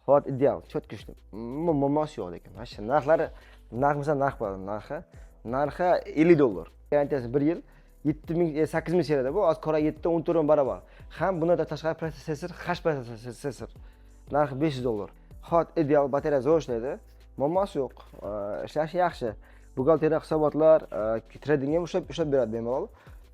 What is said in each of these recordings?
Hot ideal, cho'tka ishli. Muammosi yo'q lekin. Mana shu narxlari, narx bor, narxi $50. Garantiyasi 1 yil. 7000 seriyada bu, hozir Core i7 14 barobar. Ham bundan tashqari protsessor, hash protsessor. Narxi $500. Hot ideal, batareya zo'r ishlaydi. Muammosi yo'q. Ishlashi yaxshi. Buxgalteriya hisobotlar, tradingga ushlab beradi bemalol.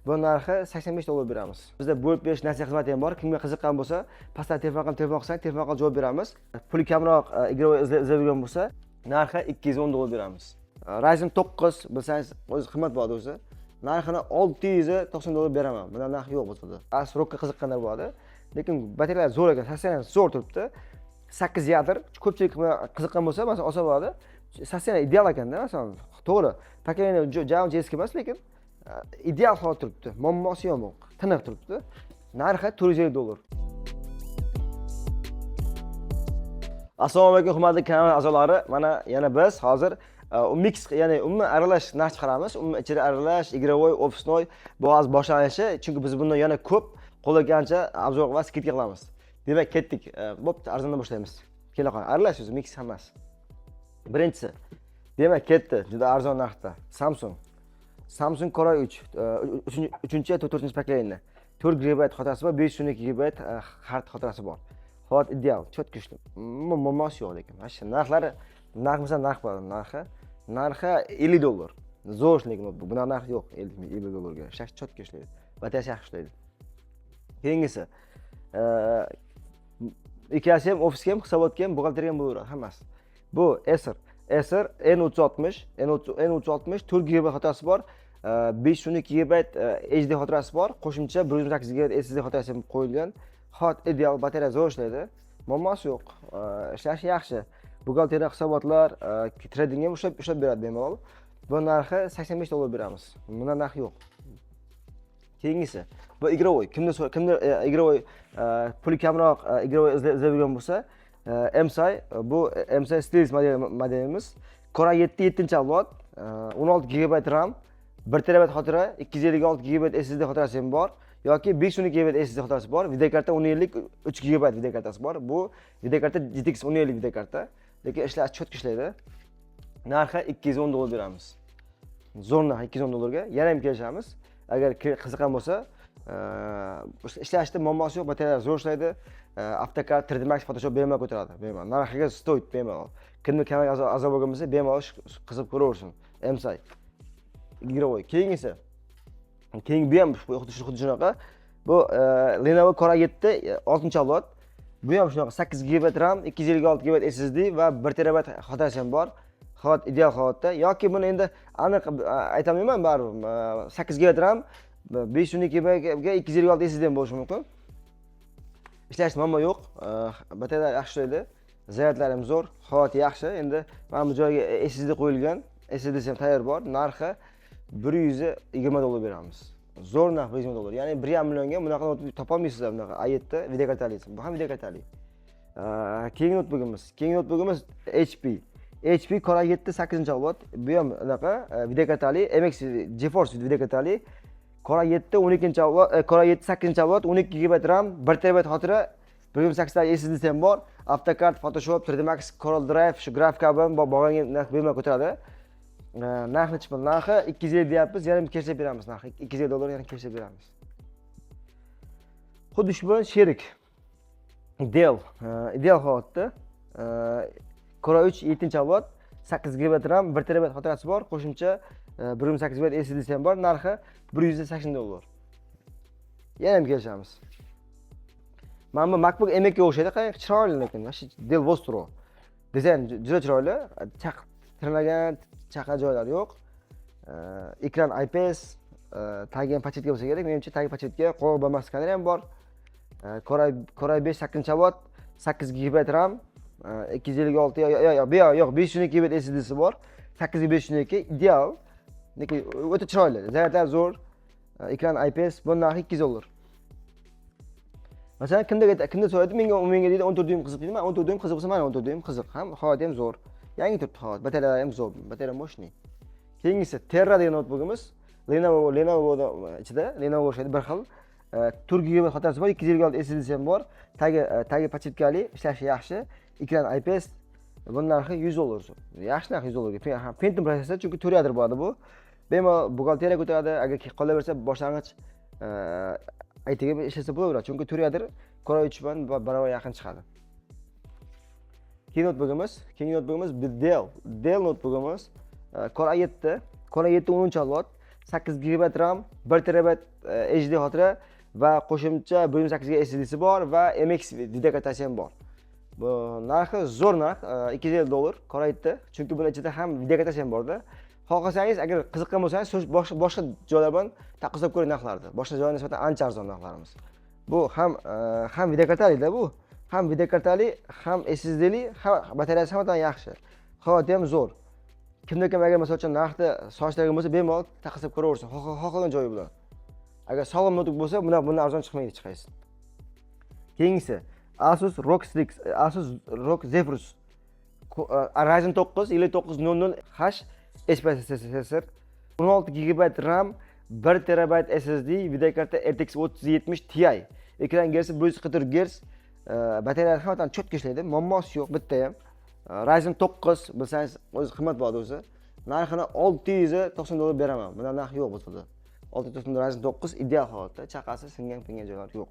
Bu narxi $85 beramiz. Bizda bo'lib berish nasihat xizmati ham bor. Kimga qiziqqan bo'lsa, pastda telefon qilsak, telefonga javob beramiz. Puli kamroq igrovoy izlaydigan bo'lsa, narxi $210 beramiz. Ryzen 9 bilsangiz, o'zi qimmat bo'ladi o'zi. Narxini $690 beraman. Bundan narx yo'q bizda. Asrokka qiziqqanlar bo'ladi. Lekin batareya zo'r ekan, sostenance zo'r turibdi. 8 yadr, ko'pchilik qiziqqan bo'lsa, masalan, olsa bo'ladi. Sostenance ideal ekanda, masalan, to'g'ri. Pokoleniya javob eski emas, lekin ideal holat turibdi. Muammosi yo'q, tiniq turibdi. Narxi $450. Assalomu alaykum, hurmatli kanal a'zolari. Mana yana biz hozir mix, ya'ni umuman aralash narx chiqaramiz. Umuman ichida aralash, igrovoy, ofisnoy bo'g'az boshlanishi, chunki biz bundan yana ko'p qo'llagancha obzor va skidka qilamiz. Demak, ketdik. Bo'pti, arzondan boshlaymiz. Kela qol. Aralash o'zi mix hammasi. Birinchisi. Demak, ketdi. Juda arzon narxda. Samsung Core i3 3-chi, 4-chi pokoleniya. 4 GB xotirasi bor, 512 GB hard xotirasi bor. Hot ideal, cho'tka ishli. Muammosi yo'q lekin. Mana shu narx bor, narxi $50. Zo'r lekin buna narx yo'q, $50 ga. Shash cho'tka ishlaydi. Batareyasi yaxshi ishlaydi. Keyingisi ikkasi ham ofisga ham, hisobotga ham, buxgalteriyaga ham bo'laveradi hammasi. Bu Acer N360 4 GB xotirasi bor, 512 GB HD xotirasi bor, qo'shimcha 128 GB SSD xotirasi ham qo'yilgan. Hot ideal, batareya zo'r ishlaydi. Muammosi yo'q. Ishlashi yaxshi. Buxgalteriya hisobotlar, trading ham ushlab beradi bemalol. Bu narxi $85 beramiz. Bundan narx yo'q. Keyingisi bu igrovoy. Kimdir igrovoy puli kamroq igrovoy izlaydigan bo'lsa, MSI, bu MSI Steelix modelimiz. Core i7 7-avlod, 16 GB RAM, 1 TB xotira, 256 GB SSD xotirasi ham bor yoki 512 GB SSD xotirasi bor. Videokarta 10 yillik 3 GB videokartasi bor. Bu videokarta GTX 10 yillik videokarta, lekin ishlashi cho'tka ishlaydi. Narxi $210 beramiz. Zo'r narx $210 ga. Yana ham kelishamiz. Agar qiziqqan bo'lsa, ishlashda muammosi yo'q, batareya zo'r ishlaydi. AutoCAD, 3D Max, Photoshop bemalol ko'taradi. Bemalol. Narxiga stoyt bemalol. Kimdir kanalga a'zo bo'lgan bo'lsa, bemalol qizib ko'raversin. MSI. Igrovoy. Keyingisi. Bu ham xuddi shunaqa. Bu Lenovo Core i7 6-avlod. Bu ham shunaqa 8 GB RAM, 256 GB SSD va 1 TB xotirasi ham bor. Hot ideal holatda yoki buni endi aniq aytolmayman, baribir 8 GB RAM, 512 GB ga 256 SSD ham bo'lishi mumkin. Ishlash muammo yo'q. Batareya yaxshi ishlaydi. Zaryadlari ham zo'r, holati yaxshi. Endi mana bu joyga SSD qo'yilgan. SSD ham tayyor bor. Narxi $120 beramiz. Zo'r narx $120. Ya'ni 1,5 millionga bunaqa topolmaysizlar bunaqa i7 videokartali. Bu ham videokartali. Keyingi notebookimiz HP Core i7 8-avlod. Bu ham unaqa videokartali, MX GeForce videokartali. Core i7 12-avlod, Core i7 8-avlod, 12 GB RAM, 1 TB xotira, 128 ta SSD ham bor. AutoCAD, Photoshop, 3D Max, Corel Drive, shu grafika bilan bog'langan narx bemalol ko'taradi. Narxni chiqib, narxi 250 deyapmiz, yana kelishib beramiz narxi. $250 yana kelishib beramiz. Xuddi shu bilan sherik. Ideal holatda. Core i3 7-avlod, 8 GB RAM, 1 TB xotirasi bor, qo'shimcha 128 GB SSD ham bor. Narxi $180. Yana ham kelishamiz. Mana bu MacBook M2 ga o'xshaydi, chiroyli lekin, Dell Vostro. Dizayn juda chiroyli, tirnagan chaqa joylari yo'q. Ekran IPS, tagi ham pachetka bo'lsa kerak. Menimcha tagi pachetka, qo'l bo'lmas kamera ham bor. Core i5 8-avlod, 8 GB RAM, 256 yo'q 512 GB SSD'si bor. 8 ga 512 ideal. Lekin o'ta chiroyli. Zaryadlar zo'r. Ekran IPS, bu narxi $200. Masalan, kimda so'raydi, menga deydi 14 dyuym qiziq deydi. Men 14 dyuym qiziq bo'lsa, mana 14 dyuym qiziq. Ham holati ham zo'r. Yangi turibdi holat. Batareya ham zo'r. Batareya moshni. Keyingisi Terra degan notebookimiz. Lenovo ichida, Lenovo o'xshaydi bir xil. 4 GB xotirasi bor, 256 SSD ham bor. Tagi pachetkali, ishlashi yaxshi. ekran IPS. Bunun narxi $100. Yaxshi narx $100. Pentium protsessor, chunki 4 yadro bo'ladi bu. Bemalol buxgalteriya ko'taradi, agar qolaversa boshlang'ich ITga ishlasa bo'laveradi, chunki 4 yadro Core i3 bilan barobar yaqin chiqadi. Keyingi notebookimiz Dell notebookimiz Core i7, Core i7 10 8 GB RAM, 1 TB HD xotira va qo'shimcha 1.8 ga SSD'si bor va MX videokartasi ham bor. Bu narxi zo'r narx, $250 Core i7, chunki buning ichida ham videokartasi ham bor-da. Xohlasangiz, agar qiziqqan bo'lsangiz, boshqa joylar bilan taqqoslab ko'ring narxlarni. Boshqa joylarga nisbatan ancha arzon narxlarimiz. Bu ham videokartali-da bu. Ham videokartali, ham SSDli, ham batareyasi hammadan yaxshi. Quvvati ham zo'r. Kimda-kim agar masalan uchun narxni sochtirgan bo'lsa, bemalol taqqoslab ko'raversin, xohlagan joyi bilan. Agar sog'lom notebook bo'lsa, bundan arzon chiqmaydi hech qaysi. Keyingisi Asus ROG Zephyrus Ryzen 9 5900H processor, 16 GB RAM, 1 TB SSD, videokarta RTX 3070 Ti. Ekran gersi 140 Hz, batareya hammadan cho'tka ishlaydi, muammosi yo'q bitta ham. Ryzen 9 bilsangiz o'zi qimmatbaho o'zi. Narxini $690 beraman. Bundan narx yo'q bo'lsa. $690 Ryzen 9 ideal holatda, chaqasi singan joylar yo'q.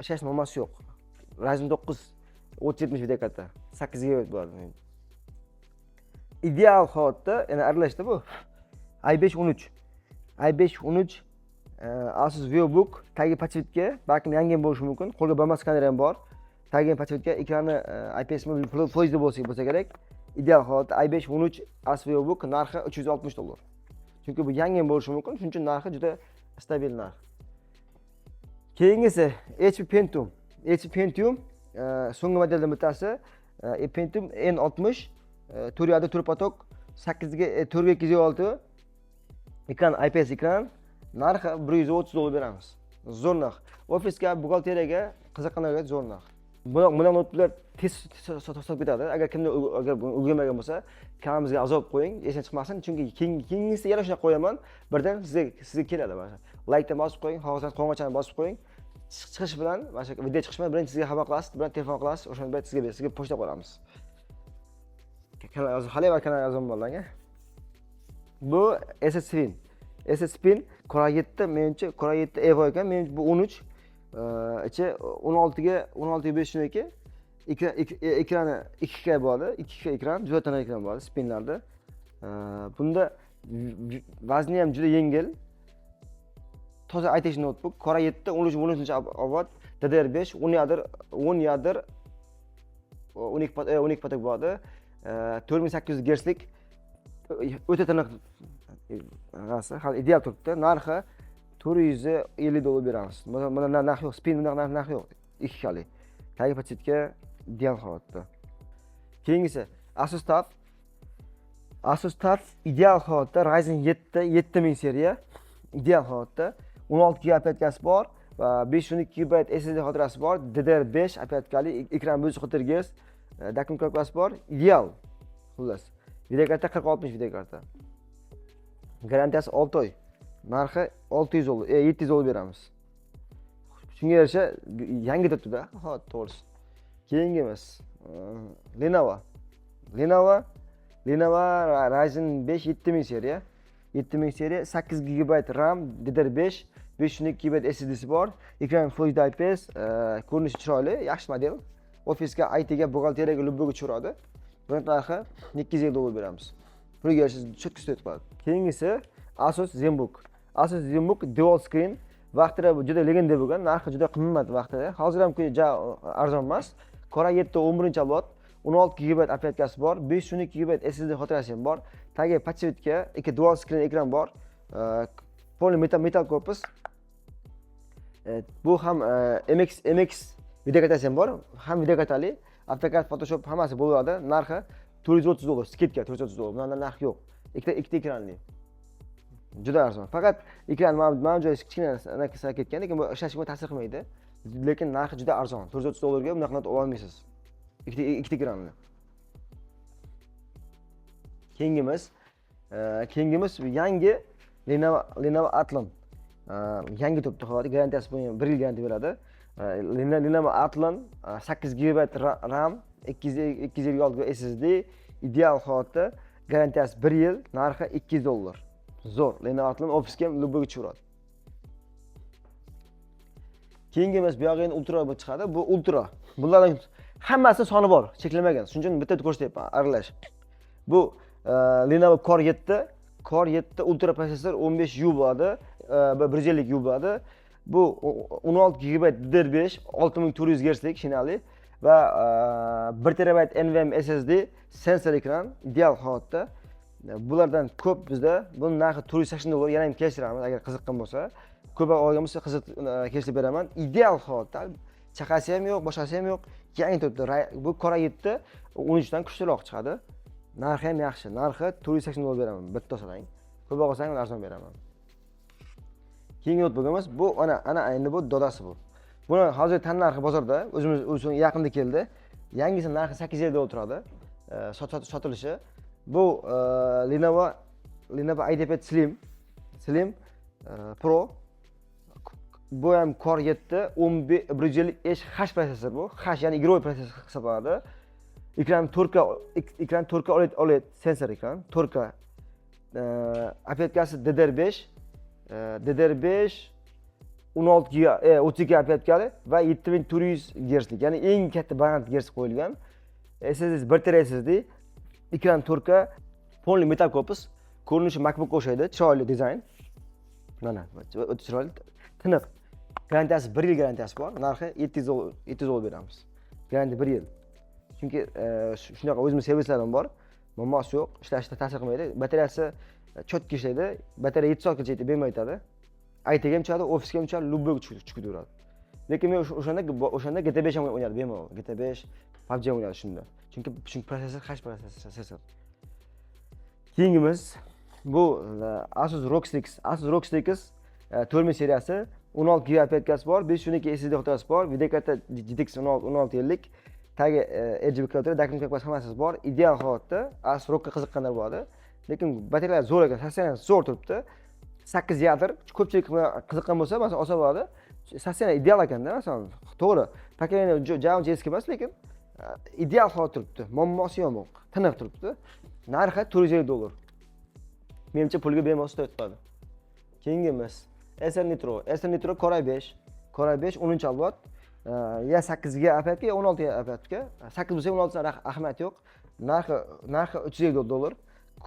Ishlash muammosi yo'q. Ryzen 9 3070 videokarta 8 GB bo'ladi. Ideal holatda, yana aralashdi bu. i5 13 Asus VivoBook, tagi podsvetka, balki yangi bo'lishi mumkin. Qo'lga bama skaner ham bor. Tagi podsvetka, ekrani IPS Full HD bo'lsa kerak. Ideal holatda i5 13 Asus VivoBook narxi $360. Chunki bu yangi bo'lishi mumkin, shuning uchun narxi juda stabil narx. Keyingisi HP Pentium so'nggi modeldan bittasi Pentium N60 4 yadro 4 potok 8 ga 4x206 ekran IPS ekran narxi $130 beramiz. Zo'r narx. Ofisga, buxgalteriyaga qiziqqanlarga zo'r narx. Buni notebooklar tez sotib ketadi. Agar kimda ulgurmagan bo'lsa, kanalimizga azob qo'ying, esdan chiqmasin, chunki keyingisi yana shuna qo'yaman, birdan sizga keladi mana. Like-dan bosib qo'ying, xohlasangiz qo'ng'iroqchani bosib qo'ying. Chiqish bilan, mana shu video chiqish bilan birinchi sizga xabar qilasiz, bilan telefon qilasiz, o'shani bilan sizga pochta qo'yamiz. Kanal yozib bo'langa. Bu SS Spin Core i7, menimcha Core i7 Evo ekan, men bu 13 ichi 16.5 shuniki. Ekrani 2K bo'ladi, 2K ekran, juda tana ekran bo'ladi spinlarda. Bunda vazni ham juda yengil. Toza ITC notebook, Core i7 13-avlod, DDR5, 10 yadr 12 potok bo'ladi. 4800 Hzlik o'ta tiniq hali ideal turibdi. Narxi $450 beramiz. Bunda narx yo'q, spin bunday narx yo'q. 2 kali. Tagi podsetka ideal holatda. Keyingisi Asus TUF ideal holatda Ryzen 7000 seriya ideal holatda 16 GB operatikasi bor va 512 GB SSD xotirasi bor. DDR5 operatikali, ekran 140 Hz, dakum kalkulasi bor. Ideal. Xullas. Videokarta 4060 videokarta. Garantiyasi 6 oy. Narxi $700 beramiz. Shunga yarasha yangi turibdi-da, to'g'risi. Keyingimiz Lenovo Ryzen 5 7000 seriya. 7000 seriya 8 GB RAM, DDR5, 512 GB SSD'si bor. Ekran Full HD IPS, ko'rinishi chiroyli, yaxshi model. Ofisga, ITga, buxgalteriyaga, lubboga tushiradi. Buning narxi $250 beramiz. Pulga yarasha cho'tka stoyt qiladi. Keyingisi Asus ZenBook dual screen. Vaqtida juda legenda bo'lgan, narxi juda qimmat vaqtida. Hozir ham arzon emas. Core i7 11-avlod, 16 GB operatikasi bor, 512 GB SSD xotirasi ham bor. Tagi podsetka, dual screen ekran bor. Poli metal korpus. Bu ham MX videokartasi ham bor, ham videokartali, AutoCAD, Photoshop hammasi bo'ladi. Narxi $430, skidka $430. Bundan narx yo'q. Ikkita ekranli. Juda arzon. Faqat ekran mana joyi kichkina anaqasi ketgan, lekin bu ishlashga ta'sir qilmaydi. Lekin narxi juda arzon. $430 ga bunaqa not ololmaysiz. Ikkita ekranli. Keyingimiz yangi Lenovo Athlon. Yangi turibdi, garantiyasi 1 yil garantiya beradi. Lenovo Athlon 8 GB RAM, 256 SSD, ideal holatda, garantiyasi 1 yil, narxi $200. Zo'r. Lenovo Athlon ofisga ham любойga chiqadi. Keyingi emas, bu yog'i ultra bo'lib chiqadi. Bu ultra. Bularning hammasi soni bor, cheklanmagan. Shuning uchun bitta ko'rsatyapman, aralash. Bu Lenovo Core 7, Core 7 ultra prosessor 15U bo'ladi, 150U bo'ladi. Bu 16 GB DDR5, 6400 Hzlik shinali va 1 TB NVMe SSD, sensor ekran, ideal holatda. Bulardan ko'p bizda. Buning narxi $480, yana ham kelishtiramiz agar qiziqqan bo'lsa. Ko'proq olgan bo'lsa kelishtirib beraman. Ideal holatda. Chaqasi ham yo'q, boshqasi ham yo'q. Yangi turibdi. Bu Core 7 13 dan kuchliroq chiqadi. Narxi ham yaxshi. Narxi $480 beraman. Bitta olsang. Ko'proq olsang arzon beraman. Keyingi notebookimiz bu ana endi bu dodasi bu. Buni hozir tan narxi bozorda o'zimiz yaqinda keldi. Yangisi narxi $800 turadi. Sotilishi. Bu Lenovo IdeaPad Slim Pro. Bu ham Core 7 150H prosessor bu. H ya'ni игровой prosessor hisoblanadi. Ekran 4K OLED sensor ekran. 4K operatkasi DDR5 16 GB 32 GB operatkali va 7400 Hzlik. Ya'ni eng katta baland Hz qo'yilgan. SSD 1 TB SSD, ekran 4K, polni metal korpus, ko'rinishi MacBookga o'xshaydi, chiroyli dizayn. Mana, o'ta chiroyli, tiniq. Garantiyasi 1 yil garantiyasi bor. Narxi $700 beramiz. Garantiya 1 yil. Chunki shunaqa o'zimiz servislarim bor. Muammosi yo'q, ishlashda ta'sir qilmaydi. Batareyasi cho'tka ishlaydi. Batareya 7 soatgacha bemalol yetadi. ITga ham chiqadi, ofisga ham chiqadi, любойga chiqib yuradi. Lekin men o'shanda GTA 5 ham o'ynadi bemalol. GTA 5, PUBG ham o'ynadi shunda. Chunki prosessor H prosessor. Keyingimiz bu Asus ROG Strix. Asus ROG Strix 4000 seriyasi, 16 GB operatkasi bor, 512 SSD xotirasi bor, video karta GTX 1650, tagi RGB klaviatura, Docking Trackpad hammasi bor. Ideal holatda. Asus ROGga qiziqqanlar bo'ladi. Lekin batareyalar zo'r ekan, sostenance zo'r turibdi. 8 yadr, ko'pchilik qiziqqan bo'lsa, masalan, olsa bo'ladi. Sostenance ideal ekanda, masalan, to'g'ri. Paketini javob eski emas, lekin ideal holat turibdi. Muammosi yo'q, tiniq turibdi. Narxi $450. Menimcha pulga bemalol sotadi. Keyingimiz Acer Nitro Core i5. Core i5 10 avlod. Ya 8 GB operatka, ya 16 GB operatka. 8 bo'lsa 16 dan ahamiyat yo'q. Narxi $350.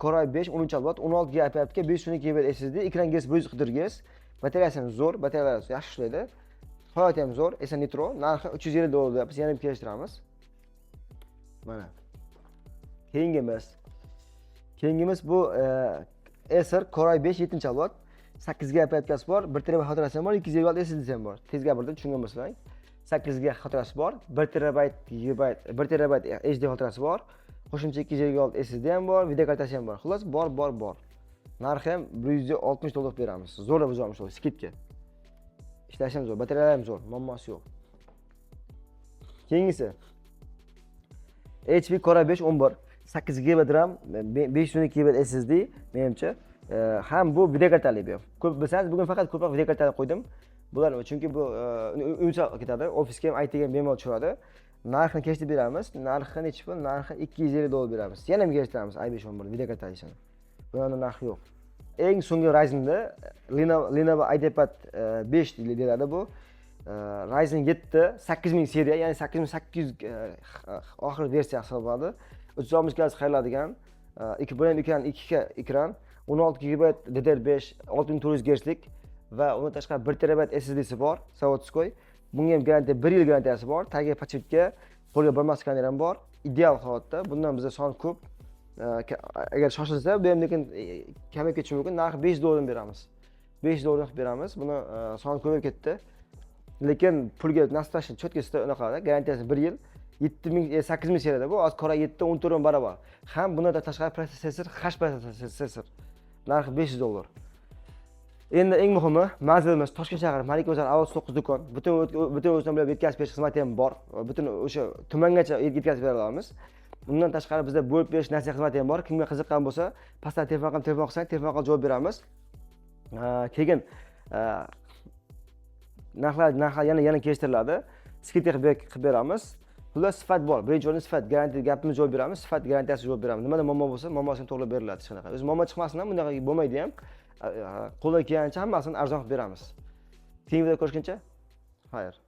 Core i5 10 avlod, 16 GB operatka, 512 GB SSD, ekran Hz 140 Hz. Batareyasi ham zo'r, batareyalar yaxshi ishlaydi. Holati ham zo'r. Acer Nitro narxi $350 deyapmiz, yana bir kelishtiramiz. Mana. Keyingimiz bu Acer Core i5 7 avlod, 8 GB operatkasi bor, 1 TB xotirasi ham bor, 256 SSD ham bor. Tezga birda tushungan bo'lsang, 8 GB xotirasi bor, 1 TB HD xotirasi bor. Qo'shimcha 256 SSD ham bor, video kartasi ham bor. Xullas, bor. Narxi ham $160 beramiz. Zo'rlab o'zamiz shu skidga. Ishlash ham zo'r, batareyalar ham zo'r, muammosi yo'q. Keyingisi HP Core i5 11, 8 GB RAM, 512 GB SSD, menimcha ham bu video kartali bu. Ko'p bilsangiz, bugun faqat ko'proq video kartali qo'ydim. Bular chunki bu universal ketadi, ofisga ham ITga ham bemalol tushadi. Narxini kelishtirib beramiz. Narxi necha pul? Narxi $250 beramiz. Yana ham kelishtiramiz i5 11 video kartalisini. Bundan narxi yo'q. Eng so'nggi Ryzen'da Lenovo IdeaPad 5 deyiladi bu. Ryzen 7 8000 seriya, ya'ni 8800 oxirgi versiya hisoblanadi. 360 Hz qayriladigan, ekran 2K ekran, 16 GB DDR5, 6400 Hzlik va undan tashqari 1 TB SSD'si bor, zavodskoy. Bunga ham garantiya 1 yil garantiyasi bor. Tagiga pachetka, qo'lga bormas skaner ham bor. Ideal holatda. Bundan bizda son ko'p. Agar shoshilsa, bu ham lekin kamayib ketishi mumkin. Narxi $5 beramiz. $5 beramiz. Buni son ko'payib ketdi. Lekin pulga nasiblash cho'tkasida unaqa, garantiyasi 1 yil. 8000 seriyada bu, Core i7 14 barobar. Ham bundan tashqari prosessor H prosessor. Narxi $500. Endi eng muhimi, manzilimiz Toshkent shahri Malika O'zar Avaz 9 do'kon. Butun o'zdan bilan yetkazib berish xizmati ham bor. Butun o'sha tumangacha yetkazib bera olamiz. Bundan tashqari bizda bo'lib berish nasihat xizmati ham bor. Kimga qiziqqan bo'lsa, pastda telefon qilsang, telefon qilib javob beramiz. Keyin narxlar yana kelishtiriladi. Skidka qilib beramiz. Xullas sifat bor. Birinchi o'rinda sifat, garantiya gapimiz javob beramiz, sifat garantiyasi javob beramiz. Nimada muammo bo'lsa, muammosini to'g'rilab beriladi hech qanaqa. O'zi muammo chiqmasin ham, bunaqa bo'lmaydi ham. Qo'ldan kelgancha hammasini arzon qilib beramiz. Keyingi videoda ko'rishguncha, xayr.